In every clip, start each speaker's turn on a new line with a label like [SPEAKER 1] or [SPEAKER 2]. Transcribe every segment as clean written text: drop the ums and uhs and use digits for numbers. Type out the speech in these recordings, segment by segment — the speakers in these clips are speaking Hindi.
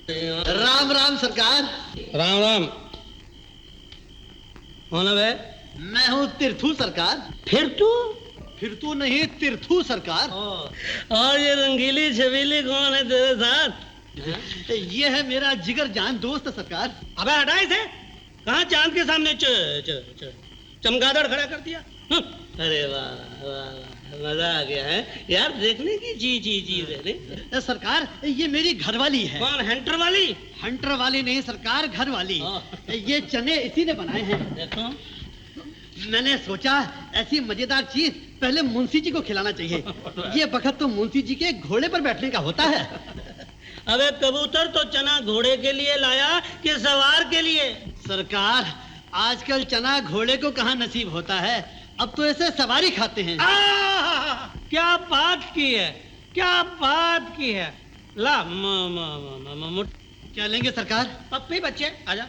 [SPEAKER 1] राम राम सरकार।
[SPEAKER 2] राम राम। कौन है बे?
[SPEAKER 1] मैं हूँ तीर्थू सरकार।
[SPEAKER 2] फिर तू
[SPEAKER 1] नहीं, तीर्थू सरकार।
[SPEAKER 2] और ये रंगीली छबीली कौन है तेरे साथ?
[SPEAKER 1] ये है मेरा जिगर जान दोस्त सरकार।
[SPEAKER 2] अबे हटा इसे। कहाँ चांद के सामने चमगादड़ खड़ा कर दिया। अरे वाह वाह, मजा आ गया है यार, देखने की चीज है।
[SPEAKER 1] सरकार ये मेरी घरवाली है।
[SPEAKER 2] कौन? हंटर वाली?
[SPEAKER 1] हंटर वाली नहीं सरकार, घर वाली। ये चने इसी ने बनाए हैं।
[SPEAKER 2] देखो,
[SPEAKER 1] मैंने सोचा ऐसी मजेदार चीज पहले मुंशी जी को खिलाना चाहिए। ये बखत तो मुंशी जी के घोड़े पर बैठने का होता है।
[SPEAKER 2] अबे कबूतर तो चना घोड़े के लिए लाया कि सवार के लिए?
[SPEAKER 1] सरकार आजकल चना घोड़े को कहाँ नसीब होता है, अब तो ऐसे सवारी खाते हैं।
[SPEAKER 2] क्या बात की है, क्या बात की है। ला
[SPEAKER 1] क्या लेंगे सरकार?
[SPEAKER 2] पप्पी बच्चे आजा,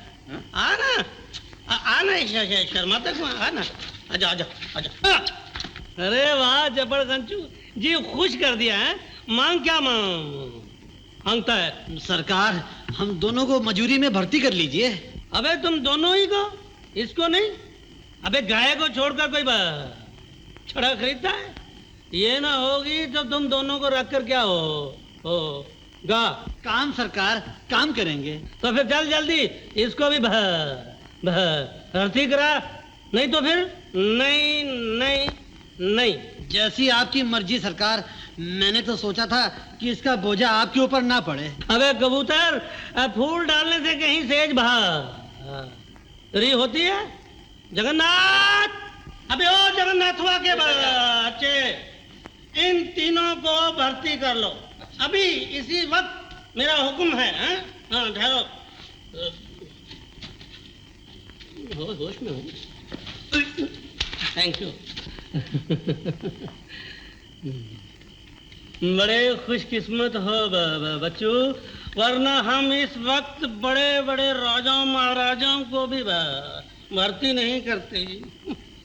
[SPEAKER 2] आना आना, शर्मा तक आना, आजा आजा आजा। अरे वाह जबड़ गंचू जी, खुश कर दिया है। मांग क्या मांगता है?
[SPEAKER 1] सरकार हम दोनों को मजूरी में भर्ती कर लीजिए।
[SPEAKER 2] अबे तुम दोनों ही को, इसको नहीं? अबे गाय को छोड़कर कोई छड़ा खरीदता है? ये ना होगी तो तुम दोनों को रखकर क्या हो गा?
[SPEAKER 1] काम सरकार, काम करेंगे।
[SPEAKER 2] तो फिर चल जल्दी इसको भी भर्ती करा, नहीं तो फिर नहीं नहीं नहीं।
[SPEAKER 1] जैसी आपकी मर्जी सरकार। मैंने तो सोचा था कि इसका बोझा आपके ऊपर ना पड़े।
[SPEAKER 2] अबे कबूतर, फूल डालने से कहीं सेज री होती है? जगन्नाथ, अबे ओ जगन्नाथवा के बच्चे, इन तीनों को भर्ती कर लो अभी इसी वक्त, मेरा हुक्म है। हाँ ठहरो, होश में हूँ। Thank you. बड़े खुशकिस्मत हो बच्चू, वरना हम इस वक्त बड़े बड़े राजाओं महाराजाओं को भी भर्ती नहीं करते।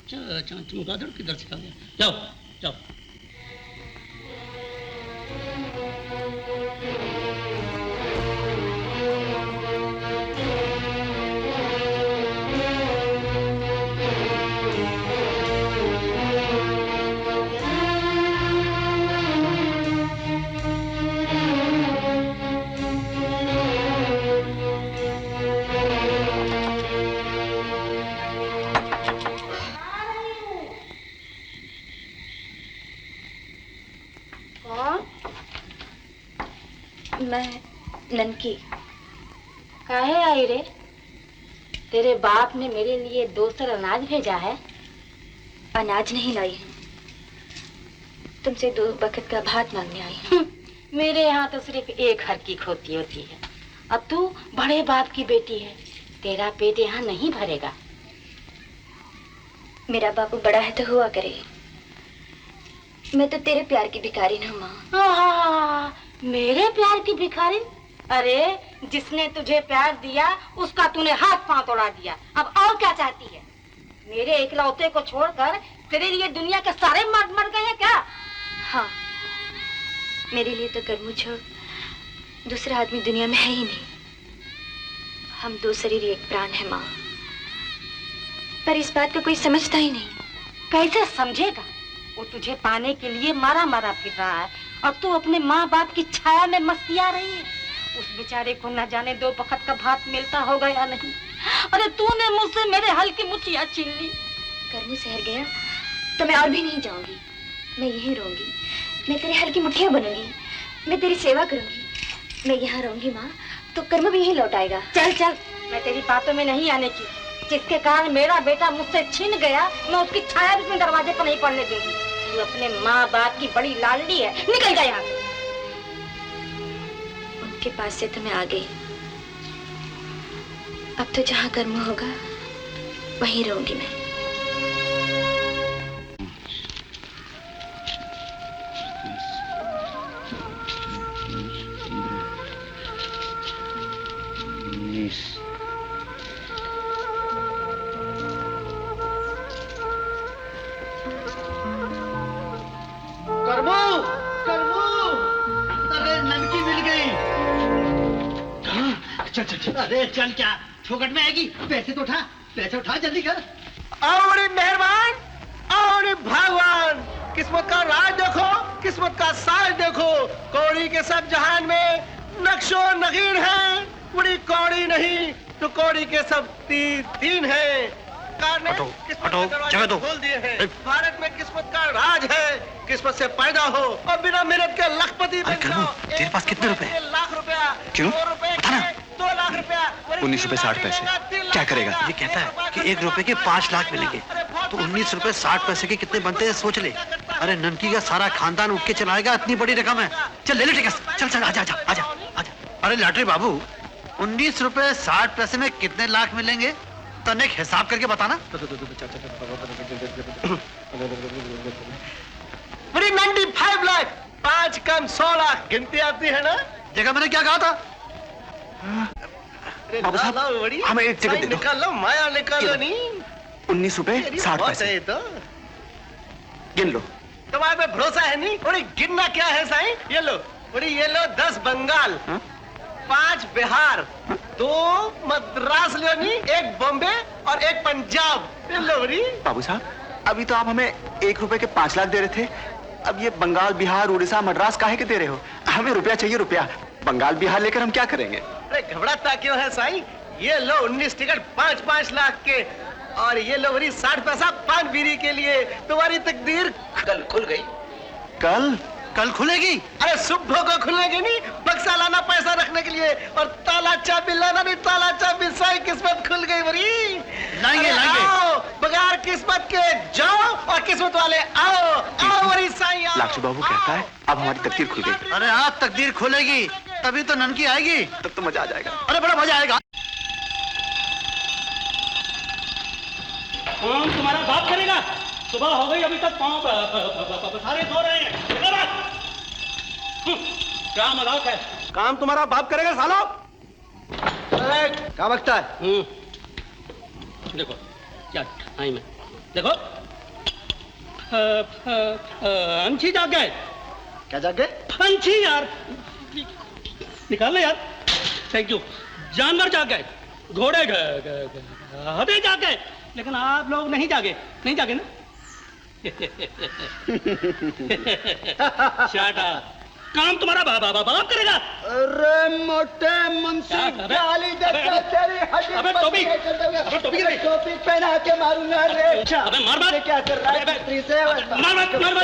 [SPEAKER 2] चमगादड़ किधर से आ गया? जाओ जाओ।
[SPEAKER 3] मैं ननकी। काहे आई रे? तेरे बाप ने मेरे लिए 2 सर अनाज भेजा है। अनाज नहीं लाई है, तुमसे 2 बखत का भात मांगने आई हूँ। मेरे यहाँ तो सिर्फ 1 हर की खोती होती है। अब तू बड़े बाप की बेटी है, तेरा पेट यहाँ नहीं भरेगा।
[SPEAKER 4] मेरा बापू बड़ा है तो हुआ करे, मैं तो तेरे प्यार की भिखारी न माँ।
[SPEAKER 3] मेरे प्यार की भिखारी? अरे जिसने तुझे प्यार दिया उसका तूने हाथ पांव तोड़ा दिया, अब और क्या चाहती है? मेरे इकलौते को छोड़कर तेरे लिए दुनिया के सारे मर्द मर गए हैं क्या?
[SPEAKER 4] हाँ, मेरे लिए तो कर्मू छोड़ दूसरा आदमी दुनिया में है ही नहीं। हम 2 शरीर 1 प्राण है माँ, पर इस बात को कोई समझता ही नहीं।
[SPEAKER 3] कैसे समझेगा? वो तुझे पाने के लिए मारा मारा फिर रहा है और तू अपने माँ बाप की छाया में मस्तिया रही है। उस बेचारे को न जाने 2 वक्त का भात मिलता होगा या नहीं। अरे तूने मुझसे मेरे हल की मुठियाँ छीन ली।
[SPEAKER 4] कर्मू शहर गया तो मैं और भी नहीं जाऊंगी, मैं यहीं रहूंगी। मैं तेरे हल की मुठियाँ बनूंगी, मैं तेरी सेवा करूंगी। मैं यहाँ रहूंगी माँ, तो कर्मू भी यहीं लौट आएगा।
[SPEAKER 3] चल चल, मैं तेरी बातों में नहीं आने की। जिसके कारण मेरा बेटा मुझसे छिन गया, मैं उसकी छाया भी अपने दरवाजे पर नहीं पड़ने दूंगी। तू अपने माँ बाप की बड़ी लाडली है, निकल जा यहाँ से।
[SPEAKER 4] उनके पास से तो मैं आ गई, अब तो जहाँ कर्म होगा वहीं रहूंगी मैं।
[SPEAKER 1] कर्मू, कर्मू, अरे ननकी मिल गई। कहाँ चल अरे चल, क्या फोकट में आएगी? पैसे तो उठा, पैसे उठा, जल्दी कर।
[SPEAKER 5] और मेहरबान और भगवान, किस्मत का राज देखो, किस्मत का साज देखो। कौड़ी के सब जहान में नक्शो नगीन है, बड़ी कौड़ी नहीं तो कौड़ी के सब तीन है।
[SPEAKER 6] हटो, हटो, जगह दो।
[SPEAKER 5] खोल दिए हैं। भारत में किस्मत का राज है, किस्मत से पैदा हो और बिना मेहनत के लखपति बन जाओ।
[SPEAKER 6] तेरे पास कितने रुपए?
[SPEAKER 5] 1 लाख रुपया।
[SPEAKER 6] क्यों?
[SPEAKER 5] 2 रुपए
[SPEAKER 6] बता ना।
[SPEAKER 5] 2 लाख रुपया।
[SPEAKER 6] 19 रुपए 60 पैसे। क्या करेगा? ये कहता है कि 1 रुपए के 5 लाख मिलेंगे, तो 19 रुपए 60 पैसे के कितने बनते हैं सोच ले। अरे ननकी का सारा खानदान उठ के चलाएगा, इतनी बड़ी रकम है। चल ले ले टिकट, चल चल, आजा आजा आजा आजा। अरे लॉटरी बाबू, 19 रुपए 60 पैसे में कितने लाख मिलेंगे? तने एक हिसाब करके बताना।
[SPEAKER 5] बड़ी 95 लाख, 5 कम 100 लाख गिनती आती है ना।
[SPEAKER 6] जगह मैंने क्या कहा था? बाबू साहब,
[SPEAKER 5] बड़ी
[SPEAKER 6] हमें एक टिकट दे दो।
[SPEAKER 5] निकाल लो, माया निकालो नहीं।
[SPEAKER 6] 19 रुपए 60 पैसे
[SPEAKER 5] तो
[SPEAKER 6] गिन लो।
[SPEAKER 5] तुम्हारे पे भरोसा है नहीं? बड़ी गिनना क्या है साईं? ये लो बड़ी, ये लो 10 बंगाल, 5 बिहार, 2 मद्रास लो नहीं, 1 बॉम्बे और 1 पंजाब। ये लो बड़ी।
[SPEAKER 6] बाबू साहब, अभी तो आप हमें 1 रुपए के 5 लाख दे रहे थे, अब ये बंगाल, बिहार, उड़ीसा, मद्रास काहे के दे रहे हो? हमें रुपया चाहिए, रुपया। बंगाल बिहार लेकर हम क्या करेंगे?
[SPEAKER 5] अरे घबराता क्यों है साईं? ये लो 19 टिकट 5-5 लाख के, और ये लो बड़ी 60 पैसा पान बीड़ी के लिए। तुम्हारी तकदीर कल खुल गई।
[SPEAKER 6] कल? कल खुलेगी?
[SPEAKER 5] अरे सुबह को खुलेगी नहीं, बक्सा लाना पैसा रखने के लिए, और ताला चाबी लाना नहीं, ताला चाबी साईं किस्मत खुल गई बड़ी।
[SPEAKER 6] लाएंगे, लाएंगे।
[SPEAKER 5] आओ बगैर किस्मत के जाओ और किस्मत वाले आओ। आओ बड़ी साईं आओ।
[SPEAKER 6] लाक्षू बाबू कहता है अब हमारी तकदीर खुल गई। अरे आप तकदीर खुलेगी तभी तो ननकी आएगी, तब तो मजा आ जाएगा। अरे बड़ा मजा आएगा।
[SPEAKER 2] काम तुम्हारा बाप करेगा। सुबह हो गई, अभी तक पाँव सारे सो रहे हैं। क्या मजाक है?
[SPEAKER 5] काम तुम्हारा बाप करेगा सालो। क्या बकता है?
[SPEAKER 2] देखो क्या टाइम है, देखो पंछी जाग गए।
[SPEAKER 5] क्या जाग गए?
[SPEAKER 2] पंछी यार, निकाल ले यार। Thank you. जानवर जाग गए, घोड़े गधे जाग गए, लेकिन आप लोग नहीं जागे, नहीं जागे ना। Shut up. काम तुम्हारा बाप करेगा।
[SPEAKER 5] अरे मोटे मुंशी गाली देता तेरी हड्डी।
[SPEAKER 2] अबे टोपी,
[SPEAKER 5] टोपी पहना के मारूंगा रे।
[SPEAKER 2] अबे मार मत।
[SPEAKER 5] क्या कर रहा है?
[SPEAKER 2] मार मत।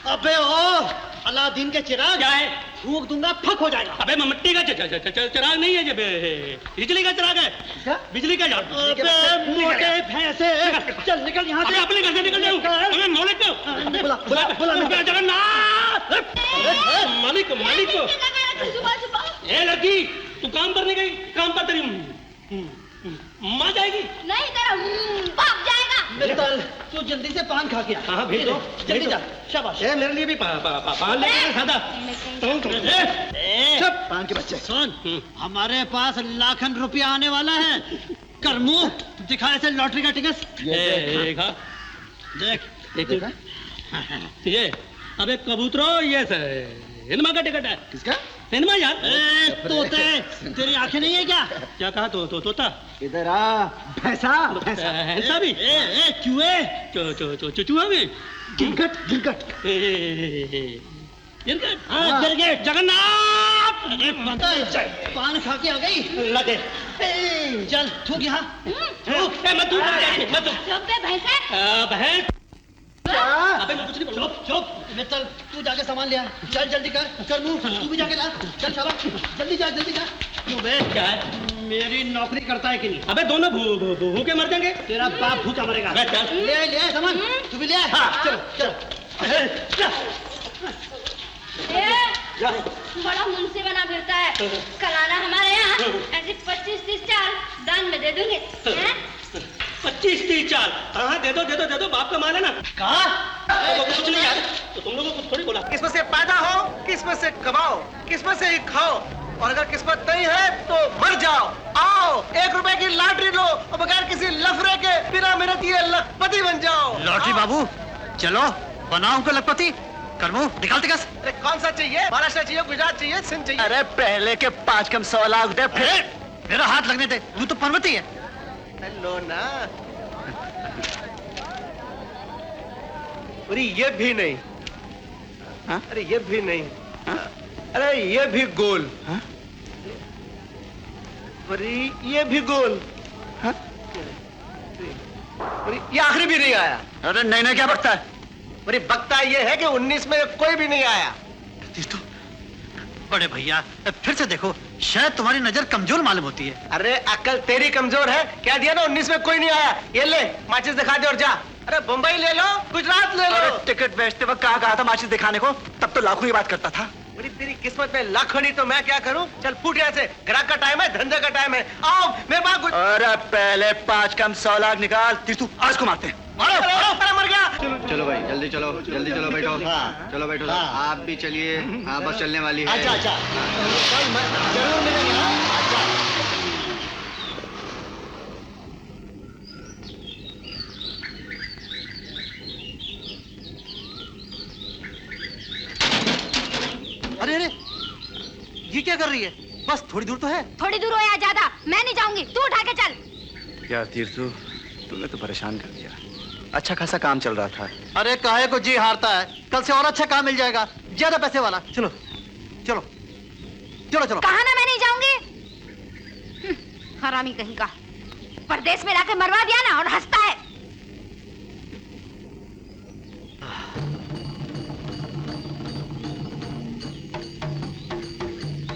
[SPEAKER 1] अबे ओ अलादीन के चिराग,
[SPEAKER 2] क्या है?
[SPEAKER 1] फूंक दूंगा फक हो जाएगा।
[SPEAKER 2] अबे मिट्टी का चिराग नहीं है, ये बिजली का चिराग है।
[SPEAKER 5] क्या?
[SPEAKER 2] बिजली का यार।
[SPEAKER 1] अबे मोटे भैंसे, चल निकल यहाँ से।
[SPEAKER 2] अबे अपने घर से निकल जाऊँ। अबे मौलिक को
[SPEAKER 1] बुला
[SPEAKER 2] जगन्नाथ। मालिक मालिक को। ए लड़की, तू काम करने गई, काम पर तेरी माँ जाएगी।
[SPEAKER 3] नहीं तेरा बाप जाएगा।
[SPEAKER 1] मित्तल, तू जल्दी से पान खा के आ।
[SPEAKER 2] हाँ भेज दो,
[SPEAKER 1] जल्दी जा, शाबाश।
[SPEAKER 2] ए मेरे लिए भी पान लेके सादा।
[SPEAKER 1] चुप, पान के बच्चे। सुन, हमारे पास लाखन रुपया आने वाला है। कर मुंह दिखा ऐसे लॉटरी का टिकट। देख
[SPEAKER 2] ये अबे कबूतरों, ये सिनेमा का टिकट है।
[SPEAKER 5] किसका?
[SPEAKER 2] सिनेमा यार।
[SPEAKER 1] तोते, तेरी आंखें नहीं है क्या?
[SPEAKER 2] क्या कहा? तोता
[SPEAKER 5] इधर आ। भैंसा
[SPEAKER 2] ऐसा भी?
[SPEAKER 1] चूहे,
[SPEAKER 2] चुचुआ भी?
[SPEAKER 5] गिरगट गिरगट।
[SPEAKER 1] गिरगिट।
[SPEAKER 2] जगन्नाथ।
[SPEAKER 1] पान खा के आ गई।
[SPEAKER 2] लगे
[SPEAKER 1] चल थूक यहाँ।
[SPEAKER 2] मत
[SPEAKER 3] चुप बे भैंसे।
[SPEAKER 2] बहन।
[SPEAKER 1] अबे मैं कुछ नहीं बोलूं। चुप मित्तल, तू जाके सामान ले आ। चल जल्दी कर मुंह, तू भी जाके ला। चल शाबाश, जल्दी जा जल्दी जा। क्यों बे?
[SPEAKER 2] क्या है?
[SPEAKER 1] मेरी नौकरी करता है कि नहीं?
[SPEAKER 2] अबे दोनों भूखे मर जाएंगे।
[SPEAKER 1] तेरा बाप भूखा मरेगा।
[SPEAKER 2] चल।
[SPEAKER 1] ले सामान, तू भी ले आ।
[SPEAKER 2] हाँ।
[SPEAKER 1] चलो चलो।
[SPEAKER 3] बड़ा मुंशी बना फिरता है। कल आना हमारे यहाँ, ऐसे 25-30 चाल दान में दे दूंगे।
[SPEAKER 2] 25-30 चाल। हाँ दे दो, बाप का माल है ना।
[SPEAKER 1] कहा?
[SPEAKER 2] कुछ नहीं यार, तो तुम लोगों को कुछ थोड़ी बोला।
[SPEAKER 5] किस्मत से पैदा हो, किस्मत से कमाओ, किस्मत से ही खाओ, और अगर किस्मत नहीं है तो मर जाओ। आओ 1 रुपए की लॉटरी लो और बगैर किसी लफड़े के बिना मेहनत ये लखपति बन जाओ।
[SPEAKER 6] लॉटरी बाबू, चलो बनाओ उनको लखपति। कर्मू निकाल टिकस।
[SPEAKER 5] अरे कौन सा चाहिए? महाराष्ट्र चाहिए, गुजरात चाहिए, सिंध चाहिए? अरे पहले के 5 कम 100 लाख दे फिर।
[SPEAKER 6] मेरा हाथ लगने दे, तू तो पर्वती है।
[SPEAKER 5] लो ना। अरे ये भी नहीं। हाँ? अरे ये भी नहीं। हाँ? अरे ये भी गोल। हाँ? अरे ये भी गोल। हाँ? अरे ये आखिरी भी नहीं आया।
[SPEAKER 6] अरे नहीं नहीं क्या बकता है?
[SPEAKER 5] अरे बकता ये है कि 19 में कोई भी नहीं आया।
[SPEAKER 6] तो बड़े भैया फिर से देखो, शायद तुम्हारी नजर कमजोर मालूम होती है।
[SPEAKER 5] अरे अकल तेरी कमजोर है। क्या दिया ना 19 में कोई नहीं आया। ये ले माचिस दिखा दे और जा। अरे बम्बई ले लो, गुजरात ले लो।
[SPEAKER 7] टिकट बेचते वक्त कहा था माचिस दिखाने को, तब तो लाखों की बात करता था।
[SPEAKER 5] अरे तेरी किस्मत में लाखों नहीं तो मैं क्या करूं? चल फूट यहाँ से, ग्राहक का टाइम है, धंधे का टाइम है। आओ मेरे पास।
[SPEAKER 7] अरे पहले 5 कम 100 लाख निकाल, तू आज को मारते हैं।
[SPEAKER 5] मारो, अरे मर गया।
[SPEAKER 8] चलो भाई जल्दी चलो बैठो। हाँ। चलो बैठो। हाँ। आप भी चलिए। हाँ बस चलने वाली है।
[SPEAKER 5] अच्छा जरूर मिलेंगे। अच्छा
[SPEAKER 6] अरे अरे ये क्या कर रही है? बस थोड़ी दूर तो है।
[SPEAKER 3] थोड़ी दूर हो या ज्यादा, मैं नहीं जाऊंगी, तू उठा के चल।
[SPEAKER 7] यार तीर्थू, तुमने तो परेशान कर दिया। अच्छा खासा काम चल रहा था।
[SPEAKER 6] अरे काहे को जी हारता है, कल से और अच्छा काम मिल जाएगा, ज्यादा पैसे वाला। चलो चलो चलो चलो।
[SPEAKER 3] कहा ना मैं नहीं जाऊंगी। हरामी कहीं का, परदेश में लाके मरवा दिया ना और हंसता है।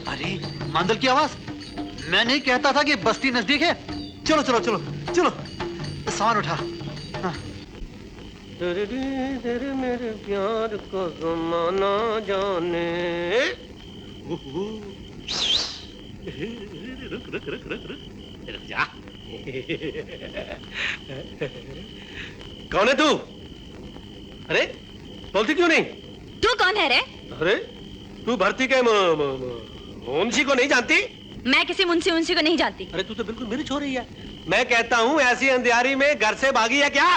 [SPEAKER 6] अरे मांदल की आवाज। मैं नहीं कहता था कि बस्ती नजदीक है। चलो चलो चलो चलो, सामान उठा। हाँ।
[SPEAKER 5] मेरे प्यार को ज़माना जाने। रुक जा। कौन है तू? अरे बोलती क्यों नहीं?
[SPEAKER 3] तू कौन है रे?
[SPEAKER 5] अरे तू भर्ती के मुंशी को नहीं जानती?
[SPEAKER 3] मैं किसी मुंशी को नहीं जानती।
[SPEAKER 5] अरे तू तो बिल्कुल मिर्च हो रही है। मैं कहता हूँ ऐसी अंधियारी में घर से भागी है क्या?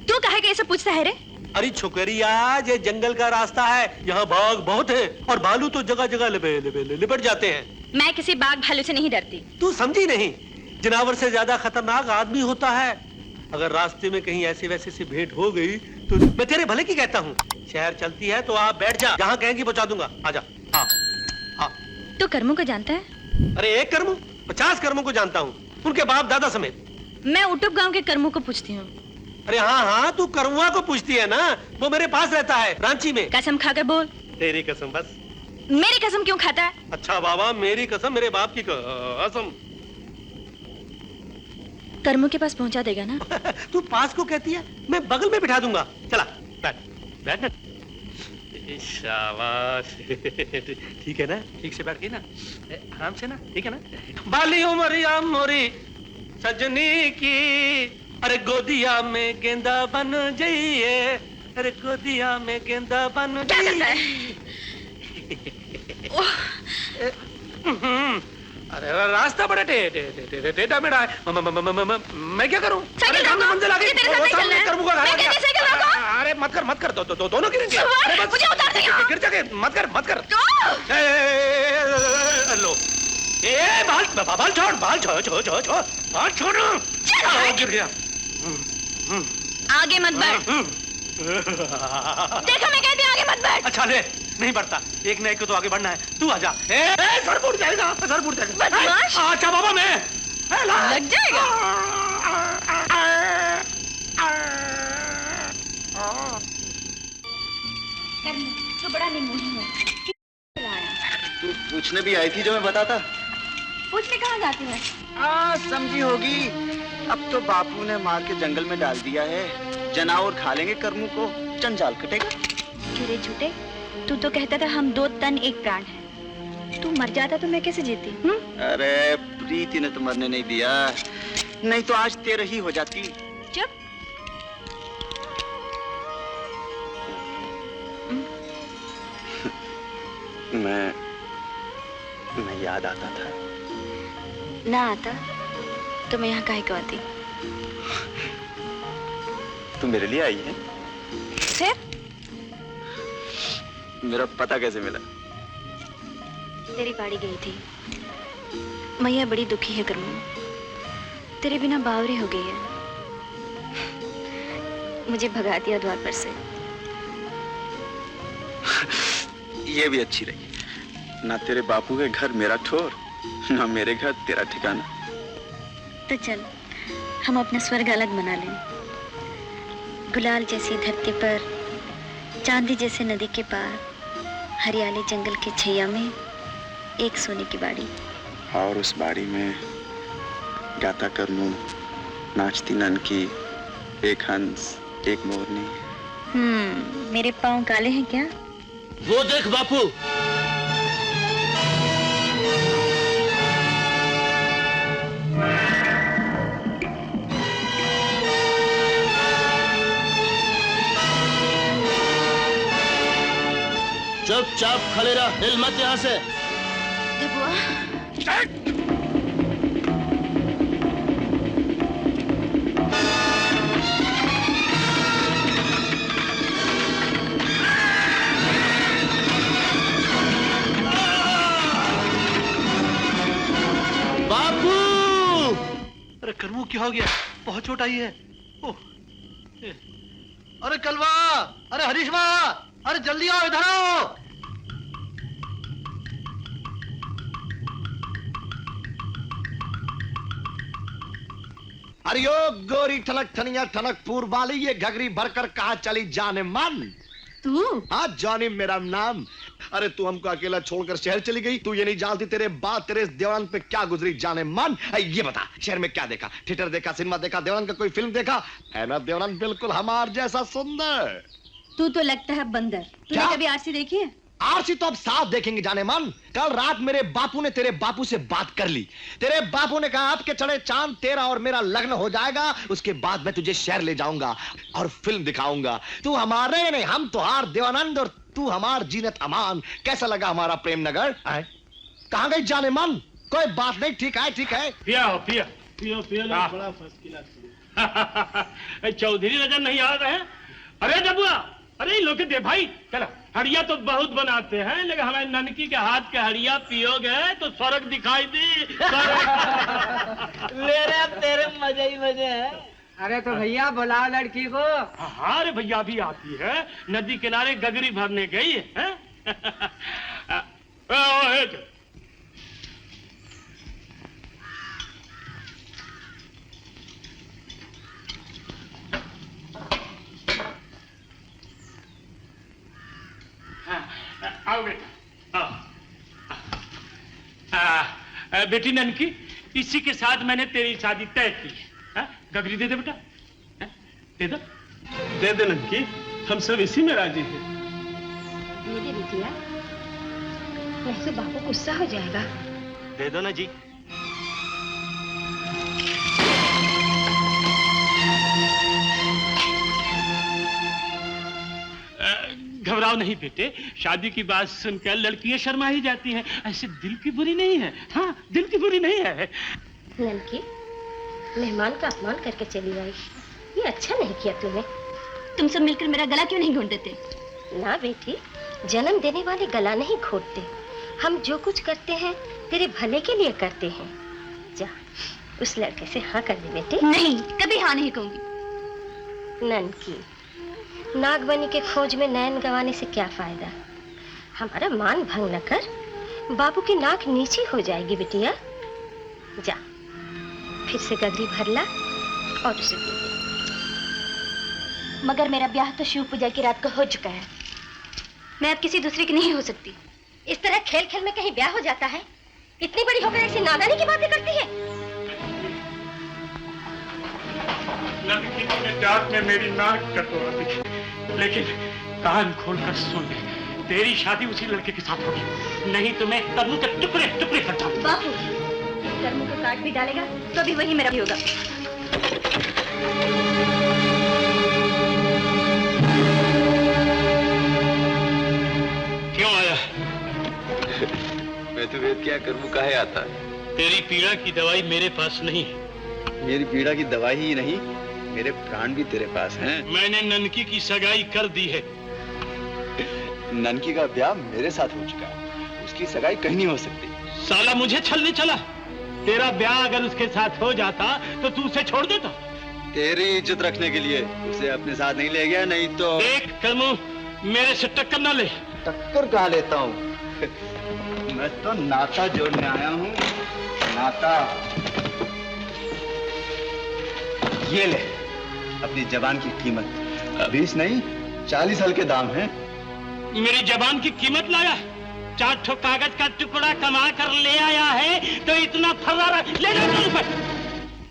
[SPEAKER 3] तू कहे के ऐसे पूछता है रे?
[SPEAKER 5] अरे छोकरिया, ये जंगल का रास्ता है, यहाँ बाघ बहुत है और भालू तो जगह जगह लिपट जाते हैं।
[SPEAKER 3] मैं किसी बाघ भालू से नहीं डरती।
[SPEAKER 5] तू समझी नहीं, जानवर से ज्यादा खतरनाक आदमी होता है। अगर रास्ते में कहीं ऐसे वैसे से भेंट हो गई तो मैं तेरे भले की कहता हूँ। शहर चलती है तो आप बैठ जा, जहाँ कहेंगी पहुँचा दूंगा। आजा। हाँ हाँ।
[SPEAKER 3] तू कर्मों को जानता है?
[SPEAKER 5] अरे एक कर्मू 50 कर्मों को जानता हूँ, उनके बाप दादा समेत।
[SPEAKER 3] मैं उटुप गांव के कर्मों को पूछती हूँ।
[SPEAKER 5] अरे हाँ हाँ, तू करुआ को पूछती है ना, वो मेरे पास रहता है रांची में।
[SPEAKER 3] कसम खाकर बोल।
[SPEAKER 5] तेरी कसम। बस
[SPEAKER 3] मेरी कसम क्यों खाता है?
[SPEAKER 5] अच्छा बाबा, मेरी कसम, मेरे बाप की कसम।
[SPEAKER 3] कर्मों के पास पहुंचा देगा ना?
[SPEAKER 5] तू पास को कहती है, मैं बगल में बिठा दूंगा। चला बैठ बैठ ना। शाबाश। ठीक है ना? ठीक से बैठ गई ना? आराम से ना? ठीक है ना? बाली उमरिया मोरी सजनी की, अरे गोदिया में गेंदा बन जाइए, अरे गोदिया में गेंदा बन जाइए। अरे रास्ता बड़ा टेढ़ा मेढ़ा है। मैं क्या करूं? अरे सामने मंजिल आ गई। अरे मत कर दोनों गिरेंगे। गिर जाके मत कर। लो ए बाल छोड़ गिर गया।
[SPEAKER 3] आगे मत बढ़। देखा मैं कहती हूँ आगे मत बढ़।
[SPEAKER 5] अच्छा ले, नहीं बढ़ता, एक न एक को तो आगे बढ़ना है। तू आजा। सर फूट जाएगा।
[SPEAKER 3] बदमाश।
[SPEAKER 5] अच्छा बाबा मैं
[SPEAKER 3] लग जाएगा। तो बड़ा निमोही है।
[SPEAKER 7] तू पूछने भी आई थी जो मैं बताता?
[SPEAKER 3] पूछने कहाँ जाती है?
[SPEAKER 7] समझी होगी। अब तो बापू ने मार के जंगल में डाल दिया है, जानवर खा लेंगे कर्मू को, जंजाल कटेगा।
[SPEAKER 4] तेरे झूठे, तू तो कहता था हम 2 तन 1 प्राण है। तू मर जाता तो मैं कैसे जीती?
[SPEAKER 7] अरे प्रीति ने तो मरने नहीं दिया, नहीं तो आज तेरे ही हो जाती।
[SPEAKER 4] चुप।
[SPEAKER 7] मैं याद आता था।
[SPEAKER 4] ना आता तो मैं यहाँ काहे को आती?
[SPEAKER 7] तू मेरे लिए आई है?
[SPEAKER 4] फिर
[SPEAKER 7] मेरा पता कैसे मिला?
[SPEAKER 4] तेरी बाड़ी गई थी। मैया बड़ी दुखी है करमू, तेरे बिना बावरी हो गई है। मुझे भगा दिया द्वार पर से।
[SPEAKER 7] ये भी अच्छी रही, ना तेरे बापू के घर मेरा ठोर, ना मेरे घर तेरा ठिकाना।
[SPEAKER 4] तो चल हम अपना स्वर्ग अलग बना लें। गुलाल जैसी धरती पर, चांदी जैसे नदी के पार, हरियाली जंगल के छैया में एक सोने की बाड़ी।
[SPEAKER 7] और उस बाड़ी में गाता करमू, नाचती ननकी, एक हंस, एक मोरनी।
[SPEAKER 4] मेरे पाँव काले हैं क्या?
[SPEAKER 2] वो देख बापू। चुपचाप खड़े रह, हिल मत यहाँ से। बापू!
[SPEAKER 6] अरे करमू क्या हो गया? बहुत चोट आई है। ओह, अरे कलवा, अरे हरीशवा, अरे जल्दी आओ, इधर आओ।
[SPEAKER 5] अरे ओ गोरी ठनक ठनिया ठनक पूर वाली, ये घगरी भरकर कहाँ चली जाने मन?
[SPEAKER 4] तू?
[SPEAKER 5] हाँ जानी मेरा नाम। अरे तू हमको अकेला छोड़कर शहर चली गई। तू ये नहीं जानती तेरे बाद तेरे देवान पे क्या गुजरी जाने मन। ये बता, शहर में क्या देखा? थिएटर देखा, सिनेमा देखा, देवान का कोई फिल्म देखा? है ना देवान बिल्कुल हमार जैसा सुंदर।
[SPEAKER 4] तू तो लगता है बंदर। तूने कभी आरसी देखी है?
[SPEAKER 5] आरसी तो अब साफ देखेंगे जाने मन। कल रात मेरे बापू ने तेरे बापू से बात कर ली। तेरे बापू ने कहा अब के चढ़े चांद तेरा और मेरा लग्न हो जाएगा, उसके बाद मैं तुझे शहर ले जाऊंगा और फिल्म दिखाऊंगा। तू हमारे नहीं, हम तुहार देवानंद और तू हमार जीनत अमान। कैसा लगा हमारा प्रेम नगर? कहाँ गई जाने मन? कोई बात नहीं, ठीक है ठीक है।
[SPEAKER 2] पिया पिया पियो पियो ना, बड़ा फर्स्ट क्लास। चौधरी नजर नहीं आ रहे हैं? अरे डबुआ, अरे लोग दे भाई, चला। हड़िया तो बहुत बनाते हैं, लेकिन हमारे ननकी के हाथ के हड़िया पियोगे तो स्वर्ग दिखाई दी।
[SPEAKER 9] मेरे तेरे मजे ही मजे हैं। अरे तो भैया बुलाओ लड़की को।
[SPEAKER 2] हाँ अरे भैया भी आती है, नदी किनारे गगरी भरने गई है। आओ बेटा, आओ। बेटी ननकी, इसी के साथ मैंने तेरी शादी तय की है। गगरी दे दे बेटा, दे दो, दे दे ननकी, हम सब इसी में राजी हैं।
[SPEAKER 4] मेरी बिटिया, वैसे बापू गुस्सा हो जाएगा।
[SPEAKER 2] दे दो ना जी। घबराओ नहीं बेटे, शादी की बात सुनकर लड़कियां शर्मा ही जाती हैं। ऐसे दिल की बुरी नहीं है। हाँ, दिल की बुरी नहीं है।
[SPEAKER 3] ननकी, मेहमान का अपमान करके चली आई, ये अच्छा नहीं किया तूने।
[SPEAKER 4] तुम सब मिलकर मेरा गला क्यों नहीं घोंट देते?
[SPEAKER 3] ना बेटी, जन्म देने वाले गला नहीं घोंटते। हम जो कुछ करते हैं तेरे भले के लिए करते हैं। जा, उस लड़के से हाँ कर दे बेटी।
[SPEAKER 4] नहीं, कभी हाँ नहीं कहूंगी।
[SPEAKER 3] ननकी, नागबनी के खोज में नैन गंवाने से क्या फायदा? हमारा मान भंग न कर, बाबू की नाक नीची हो जाएगी बिटिया। जा, फिर से गगरी भर ला और उसे दे दे।
[SPEAKER 4] मगर मेरा ब्याह तो शिव पूजा की रात को हो चुका है। मैं अब किसी दूसरे की नहीं हो सकती।
[SPEAKER 3] इस तरह खेल खेल में कहीं ब्याह हो जाता है? इतनी बड़ी होकर ऐसी नादानी की बातें करती है?
[SPEAKER 2] लड़की ने रात में मेरी नाक कटवा दी, लेकिन कान खोलकर सुन ले, तेरी शादी उसी लड़के के साथ होगी, नहीं तो मैं करमू के टुकड़े टुकड़े कर दूंगा।
[SPEAKER 4] बापू, करमू को काट भी डालेगा तो भी वही मेरा भी होगा।
[SPEAKER 2] क्यों आया?
[SPEAKER 7] मैं तो वेद क्या करमू काहे आता?
[SPEAKER 2] तेरी पीड़ा की दवाई मेरे पास नहीं है।
[SPEAKER 7] मेरी पीड़ा की दवाई ही नहीं, मेरे प्राण भी तेरे पास हैं।
[SPEAKER 2] मैंने ननकी की सगाई कर दी है।
[SPEAKER 7] ननकी का ब्याह मेरे साथ हो चुका है, उसकी सगाई कहीं नहीं हो सकती।
[SPEAKER 2] साला मुझे छलने चला। तेरा ब्याह अगर उसके साथ हो जाता तो तू उसे छोड़ देता।
[SPEAKER 7] तेरी इज्जत रखने के लिए उसे अपने साथ नहीं ले गया, नहीं तो।
[SPEAKER 2] देख कर्मू, मेरे से टक्कर ना ले।
[SPEAKER 7] टक्कर कहाँ लेता हूँ? मैं तो नाता जोड़ने आया हूँ, नाता। ये ले अपनी जबान की कीमत, 20 नहीं 40 हल के दाम है।
[SPEAKER 2] मेरी जबान की कीमत लाया, 4 ठो कागज का टुकड़ा कमा कर ले आया है तो इतना फर्रारा ले जा।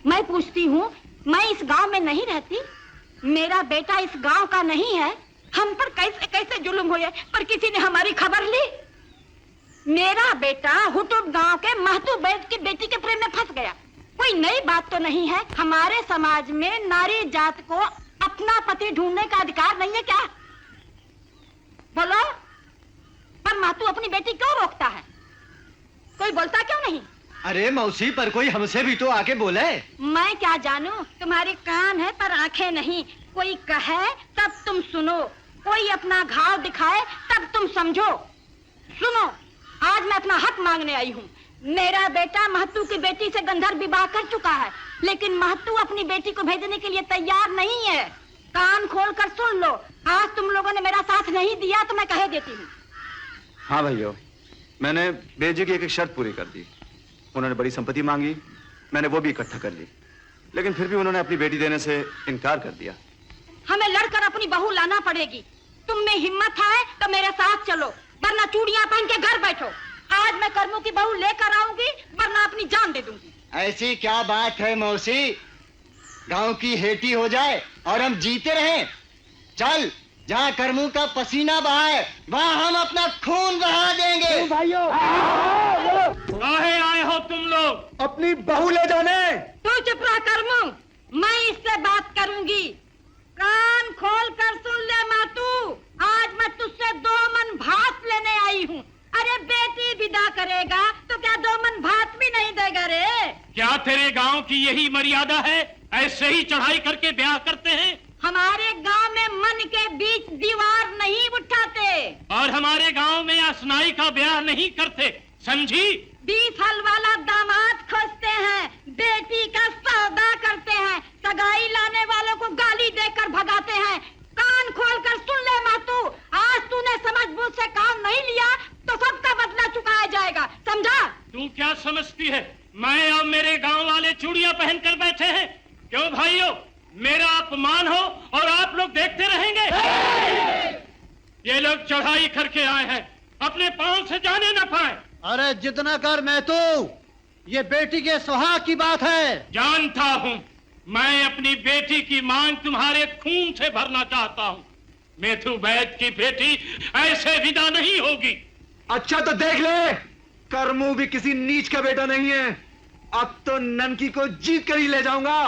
[SPEAKER 3] मैं पूछती हूँ, मैं इस गांव में नहीं रहती, मेरा बेटा इस गांव का नहीं है, हम पर कैसे कैसे जुल्म हुए पर किसी ने हमारी खबर ली। मेरा बेटा हुटुब गांव के महतू बैद की बेटी के प्रेम में फंस गया। कोई नई बात तो नहीं है, हमारे समाज में नारी जात को अपना पति ढूंढने का अधिकार नहीं है क्या? बोलो, पर महतू अपनी बेटी क्यों रोकता है? कोई बोलता क्यों नहीं?
[SPEAKER 1] अरे मौसी, पर कोई हमसे भी तो आके बोले।
[SPEAKER 3] मैं क्या जानूं, तुम्हारे कान है पर आंखें नहीं। कोई कहे तब तुम सुनो, कोई अपना घाव दिखाए तब तुम समझो। सुनो, आज मैं अपना हक मांगने आई हूँ। मेरा बेटा महतू की बेटी से गंधर्व विवाह कर चुका है, लेकिन महतू अपनी बेटी को भेजने के लिए तैयार नहीं है। कान खोल कर सुन लो, आज तुम लोगों ने मेरा साथ नहीं दिया तो मैं कह देती हूँ।
[SPEAKER 7] हाँ भैया, मैंने बेजी की एक शर्त पूरी कर दी। उन्होंने बड़ी संपत्ति मांगी, मैंने वो भी इकट्ठा कर ली, लेकिन फिर भी उन्होंने अपनी बेटी देने से इनकार कर दिया।
[SPEAKER 3] हमें लड़कर अपनी बहू लाना पड़ेगी। तुम में हिम्मत है तो मेरे साथ चलो, वरना चूड़ियां पहन के घर बैठो। आज मैं कर्मू की बहू लेकर आऊंगी, वरना अपनी जान दे दूंगी।
[SPEAKER 1] ऐसी क्या बात है मौसी, गांव की हेटी हो जाए और हम जीते रहें। चल, जहाँ कर्मू का पसीना बहाए वहाँ हम अपना खून बहा देंगे।
[SPEAKER 5] भाइयों,
[SPEAKER 2] काहे आए हो तुम लोग?
[SPEAKER 5] अपनी बहू ले जाने।
[SPEAKER 3] तू चुप रह कर्मू, मैं इससे बात करूंगी। कान खोल कर सुन ले मातू, आज मैं तुझसे 2 मन भात लेने आई हूँ। अरे बेटी विदा करेगा तो क्या 2 मन भात भी नहीं देगा रे?
[SPEAKER 2] क्या तेरे गांव की यही मर्यादा है? ऐसे ही चढ़ाई करके ब्याह करते हैं?
[SPEAKER 3] हमारे गांव में मन के बीच दीवार नहीं उठाते,
[SPEAKER 2] और हमारे गांव में असनाई का ब्याह नहीं करते, समझी?
[SPEAKER 3] 20 हल वाला दामाद खोजते हैं, बेटी का सौदा करते हैं, सगाई लाने वालों को गाली देकर भगाते हैं। कान खोल कर सुन ले मातू, आज तूने समझ-बूझ से काम नहीं लिया तो सबका बदला चुकाया जाएगा, समझा?
[SPEAKER 2] तू क्या समझती है, मैं और मेरे गांव वाले चूड़ियां पहनकर बैठे हैं? क्यों भाइयों, मेरा अपमान हो और आप लोग देखते रहेंगे? ये लोग चढ़ाई करके आए हैं, अपने पांव से जाने न पाए।
[SPEAKER 1] अरे जितना कर मैं तो, ये बेटी के सुहाग की बात है।
[SPEAKER 2] जानता हूँ, मैं अपनी बेटी की मांग तुम्हारे खून से भरना चाहता हूँ। मेथू बैद की बेटी ऐसे विदा नहीं होगी।
[SPEAKER 7] अच्छा तो देख ले, कर्मू भी किसी नीच का बेटा नहीं है। अब तो ननकी को जीत कर ही ले जाऊंगा।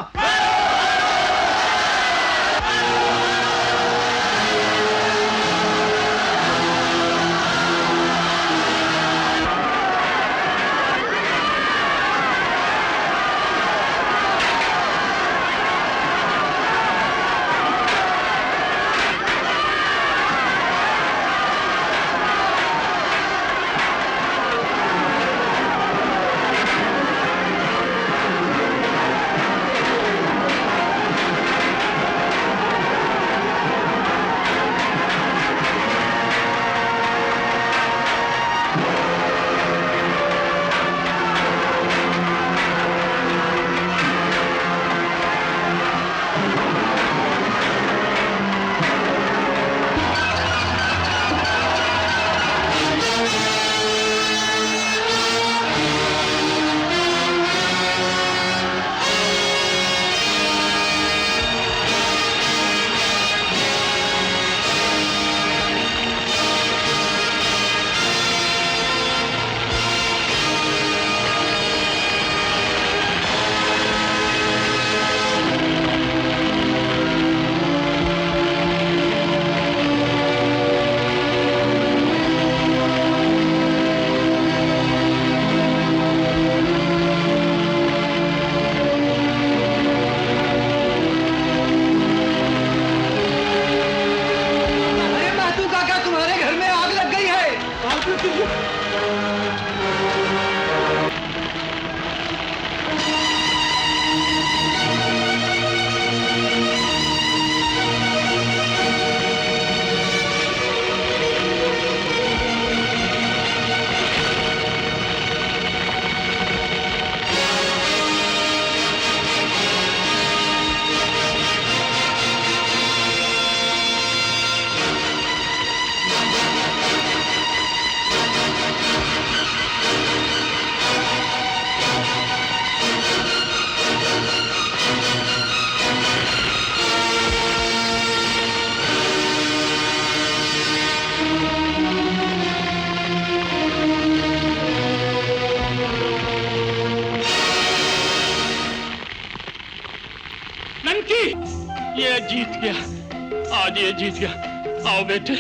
[SPEAKER 10] जीत गया, आज ये जीत गया। आओ बेटे,